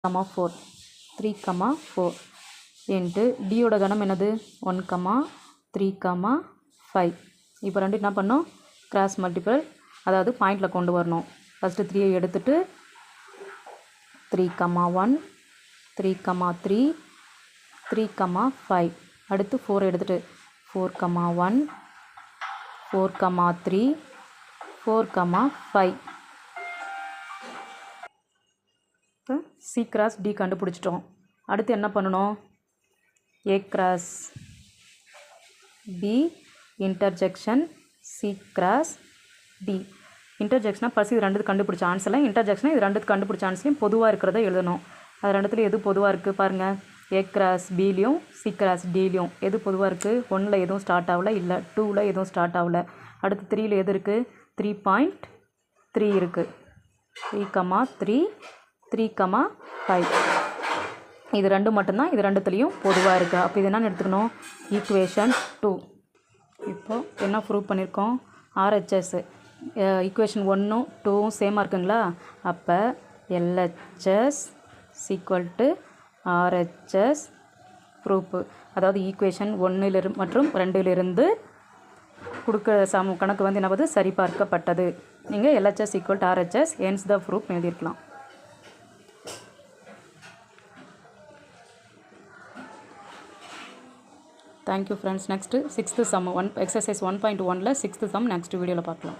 4 3, 4 into டியோட கணம் என்னது 1, 3, 5. இப்போ ரெண்டு என்ன பண்ணோம் கிராஸ் மல்டிபிள், அதாவது பாயிண்டில் கொண்டு வரணும். ஃபஸ்ட்டு 3 எடுத்துட்டு 3, 1 3, 3 3, 5. அடுத்து 4 எடுத்துட்டு 4, 1 4, 3 4, 5. இப்போ சி கிராஸ் டி கண்டுபிடிச்சிட்டோம். அடுத்து என்ன பண்ணணும், a cross b intersection c cross d. இன்டர்ஜெக்ஷனாக ஃபஸ்ட் இது ரெண்டுத்து கண்டுபிடிச்ச ஆன்சரில், இன்டர்ஜெக்ஷனாக இது ரெண்டுத்து கண்டுபிடிச்ச ஆன்சர்லையும் பொதுவாக இருக்கிறத எழுதணும். அது ரெண்டுத்துலையும் எது பொதுவாக இருக்குது பாருங்கள். ஏ கிராஸ் பிலையும் சி கிராஸ் டிலையும் எது பொதுவாக இருக்குது? 1ல் எதுவும் ஸ்டார்ட் ஆகலை, இல்லை 2ல் எதுவும் ஸ்டார்ட் ஆகலை. அடுத்து 3ல் எது இருக்குது? 3.3 இருக்குது. 3, 3, 5. இது ரெண்டு மட்டும்தான் இது ரெண்டுத்துலேயும் பொதுவாக இருக்குது. அப்போ இது என்னென்னு எடுத்துக்கணும், ஈக்குவேஷன் 2. இப்போது என்ன ப்ரூவ் பண்ணியிருக்கோம், ஆர்ஹெச்எஸ் ஈக்குவேஷன் 1ம் 2ம் சேமாக இருக்குங்களா? அப்போ LHS equal to RHS proof. அதாவது ஈக்குவேஷன் 1 மற்றும் 2லிருந்து கொடுக்க கணக்கு வந்து என்ன பண்ணுது, சரிபார்க்கப்பட்டது. நீங்கள் LHS equal to RHS hence the proof எழுதியிருக்கலாம். Thank you friends. Next 6th sum, exercise 1.1ல் 6th சம் நெக்ஸ்ட் வீடியோவில் பார்க்கலாம்.